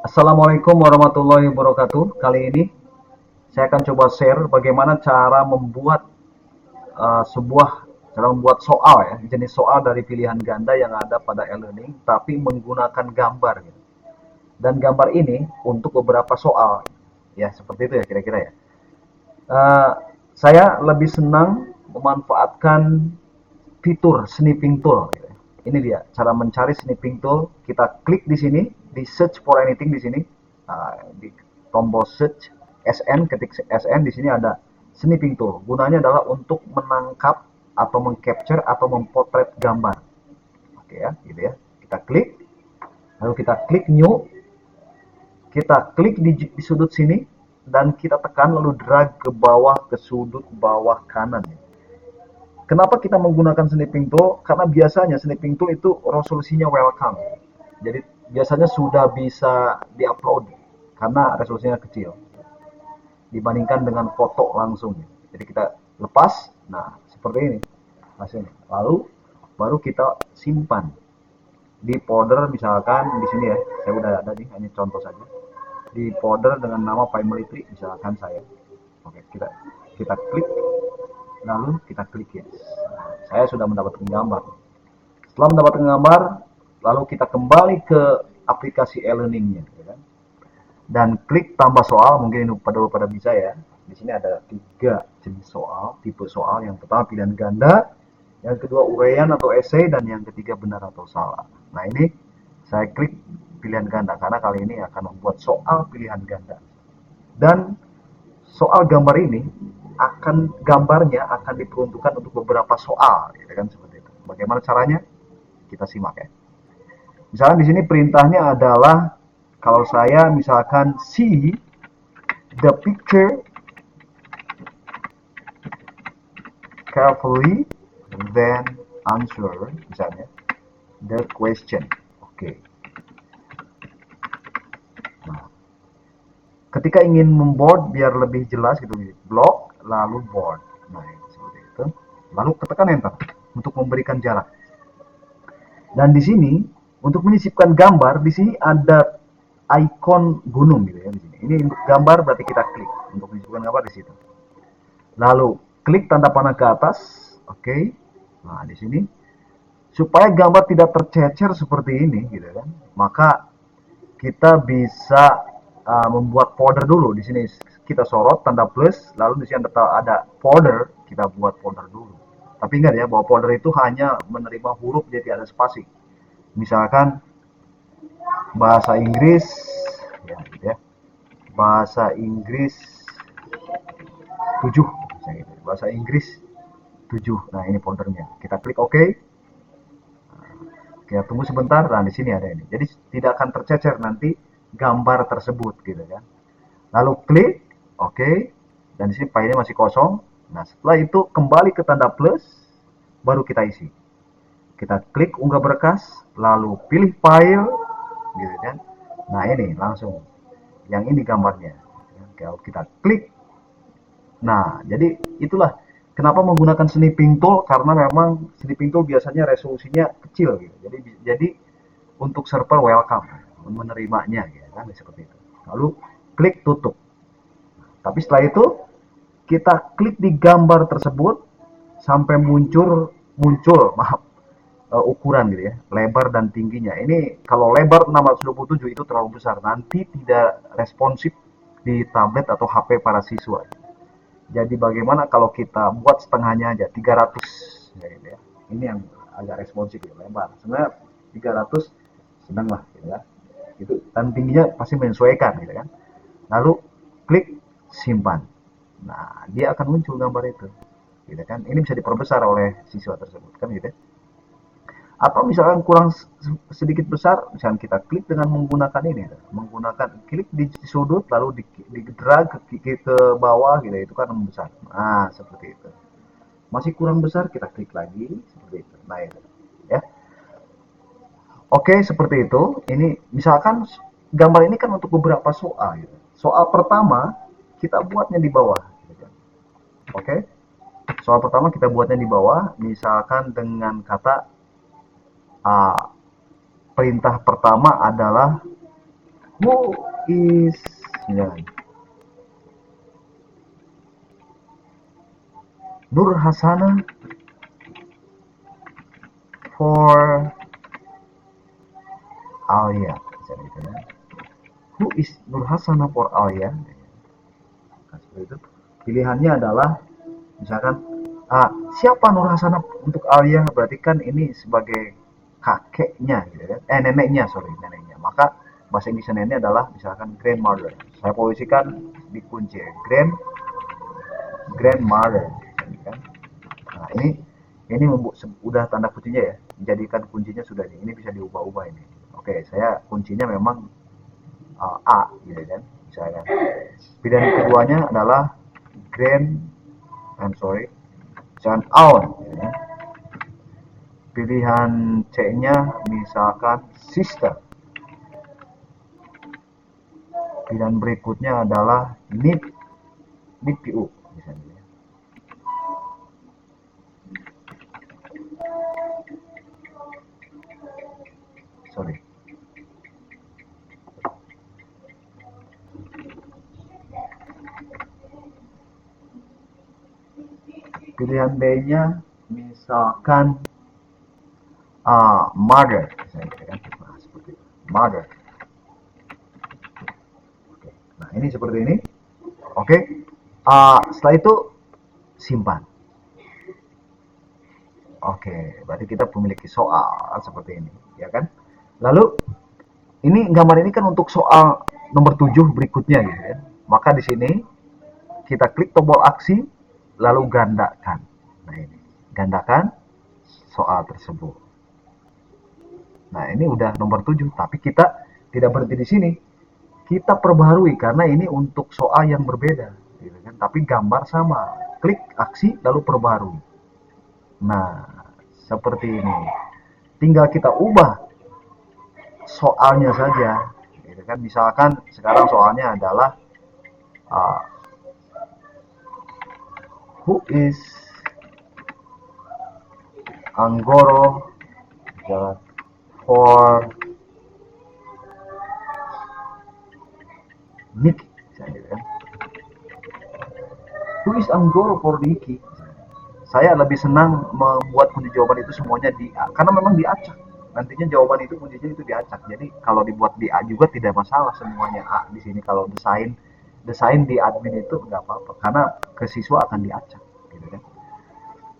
Assalamualaikum warahmatullahi wabarakatuh. Kali ini saya akan coba share bagaimana cara membuat soal ya, jenis soal dari pilihan ganda yang ada pada e-learning, tapi menggunakan gambar. Gitu. Dan gambar ini untuk beberapa soal, ya seperti itu ya kira-kira ya. Eh, saya lebih senang memanfaatkan fitur snipping tool. Gitu. Ini dia cara mencari snipping tool. Kita klik di sini, di search for anything di sini, di tombol search SN, ketik SN di sini ada snipping tool. Gunanya adalah untuk menangkap atau mengcapture atau mempotret gambar. Oke ya, gitu ya. Kita klik, lalu kita klik new, kita klik di sudut sini dan kita tekan lalu drag ke bawah ke sudut bawah kanan. Kenapa kita menggunakan snipping tool? Karena biasanya snipping tool itu resolusinya welcome. Jadi biasanya sudah bisa diupload karena resolusinya kecil dibandingkan dengan foto langsung. Jadi kita lepas, nah seperti ini hasilnya. Lalu baru kita simpan di folder misalkan di sini ya. Saya udah ada nih, hanya contoh saja. Di folder dengan nama Family Tree misalkan saya. Oke, kita klik lalu kita klik yes. Saya sudah mendapatkan gambar. Setelah mendapatkan gambar, lalu kita kembali ke aplikasi e-learningnya, ya kan? Dan klik tambah soal. Mungkin ini pada bisa ya. Di sini ada 3 jenis soal, tipe soal. Yang pertama pilihan ganda, yang kedua uraian atau esai, dan yang ketiga benar atau salah. Nah ini saya klik pilihan ganda karena kali ini akan membuat soal pilihan ganda. Dan soal gambar ini gambarnya akan diperuntukkan untuk beberapa soal, gitu kan seperti itu. Bagaimana caranya? Kita simak ya. Misalkan di sini perintahnya adalah kalau saya misalkan see the picture carefully then answer misalnya the question. Oke. Nah, ketika ingin memboard biar lebih jelas gitu, block lalu board. Nah, seperti itu. Lalu tekan enter untuk memberikan jarak. Dan di sini untuk menyisipkan gambar di sini ada ikon gunung gitu ya di sini. Ini untuk gambar berarti kita klik untuk menyisipkan gambar di situ. Lalu klik tanda panah ke atas, oke. Okay. Nah di sini supaya gambar tidak tercecer seperti ini gitu kan, maka kita bisa membuat folder dulu. Di sini kita sorot tanda plus, lalu di sini ada folder, kita buat folder dulu. Tapi ingat ya bahwa folder itu hanya menerima huruf, jadi tidak ada spasi. Misalkan bahasa Inggris, ya, gitu ya. Bahasa Inggris 7, bahasa Inggris 7. Nah ini foldernya. Kita klik OK. Kita tunggu sebentar. Nah di sini ada ini. Jadi tidak akan tercecer nanti gambar tersebut gitu kan. Lalu klik OK. Dan di sini filenya masih kosong. Nah setelah itu kembali ke tanda plus, baru kita isi. Kita klik unggah berkas, lalu pilih file, gitu kan. Nah ini langsung, yang ini gambarnya. Kalau kita klik, nah jadi itulah kenapa menggunakan snipping tool, karena memang snipping tool biasanya resolusinya kecil gitu. Jadi untuk server welcome menerimanya, gitu kan seperti itu. Lalu klik tutup. Tapi setelah itu kita klik di gambar tersebut sampai muncul maaf ukuran gitu ya, lebar dan tingginya. Ini kalau lebar 627 itu terlalu besar, nanti tidak responsif di tablet atau HP para siswa. Jadi bagaimana kalau kita buat setengahnya aja 300 ya, gitu ya. Ini yang agak responsif ya, lebar. Sebenarnya 300 sedang lah gitu ya. Itu dan tingginya pasti menyesuaikan gitu kan. Lalu klik simpan. Nah, dia akan muncul gambar itu. Gitu kan. Ini bisa diperbesar oleh siswa tersebut kan gitu ya. Atau misalkan kurang sedikit besar, misalkan kita klik dengan menggunakan ini, menggunakan klik di sudut lalu di drag ke bawah gitu, itu kan membesar. Nah seperti itu. Masih kurang besar, kita klik lagi seperti itu. Nah itu ya. Oke seperti itu. Ini misalkan gambar ini kan untuk beberapa soal. Gitu. Soal pertama kita buatnya di bawah. Gitu. Oke. Soal pertama kita buatnya di bawah, misalkan dengan kata perintah pertama adalah Who is, misalkan, Nur Hasana for Alia, misalkan gitu ya. Who is Nur Hasana for Alia? Nah, seperti itu. Pilihannya adalah misalkan siapa Nur Hasana untuk Alia, berarti kan ini sebagai kakeknya gitu kan, neneknya, sorry, neneknya. Maka bahasa Inggris neneknya adalah misalkan grandmother. Saya posisikan di kunci grandmother kan. Nah, ini udah tanda kuncinya ya, menjadikan kuncinya sudah ini bisa diubah-ubah ini. Oke, saya kuncinya memang A gitu kan, misalkan. Pilihan keduanya adalah grand, I'm sorry, misalkan aunt gitu kan. Pilihan C-nya misalkan sister. Pilihan berikutnya adalah nephew misalnya. Sorry. Pilihan B-nya misalkan mother misalnya kan. Nah, seperti itu. Mother. Oke. Nah, ini seperti ini. Oke. Setelah itu simpan. Oke, berarti kita memiliki soal seperti ini, ya kan? Lalu ini gambar ini kan untuk soal nomor 7 berikutnya gitu ya. Maka di sini kita klik tombol aksi lalu gandakan. Nah, ini gandakan soal tersebut. Nah, ini udah nomor 7, tapi kita tidak berhenti di sini. Kita perbaharui karena ini untuk soal yang berbeda, gitu kan? Tapi gambar sama. Klik aksi lalu perbaharui. Nah, seperti ini. Tinggal kita ubah soalnya saja, gitu kan? Misalkan sekarang soalnya adalah uh, who is Anggoro for Nick, gitu kan? Who is Anggoro for Nicky? Saya lebih senang membuat kunci jawaban itu semuanya di A, karena memang diacak. Nantinya jawaban itu kuncinya itu diacak. Jadi kalau dibuat di A juga tidak masalah, semuanya A di sini. Kalau desain di admin itu nggak apa-apa, karena ke siswa akan diacak, gitu kan.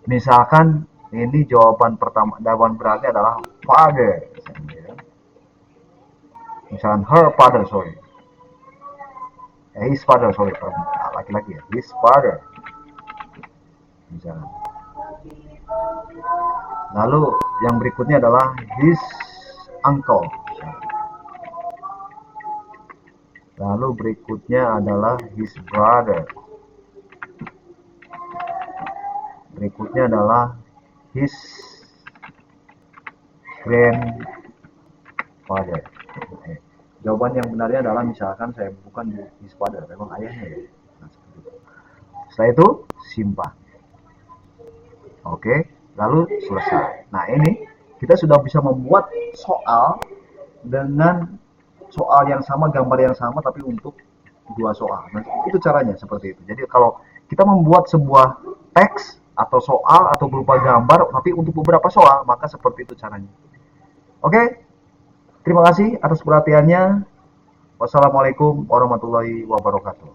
Misalkan ini jawaban pertama, jawaban berarti adalah father, misalkan her father, sorry, his father, sorry, laki-laki ya, his father, misalkan. Lalu yang berikutnya adalah his uncle. Lalu berikutnya adalah his brother. Berikutnya adalah his grandfather. Jawaban yang benarnya adalah misalkan saya bukan his father, memang ayahnya ya. Nah, setelah itu simpan. Oke, lalu selesai. Nah, ini kita sudah bisa membuat soal dengan soal yang sama, gambar yang sama, tapi untuk dua soal. Nah, itu caranya seperti itu. Jadi kalau kita membuat sebuah teks atau soal atau berupa gambar, tapi untuk beberapa soal, maka seperti itu caranya. Oke, terima kasih atas perhatiannya. Wassalamualaikum warahmatullahi wabarakatuh.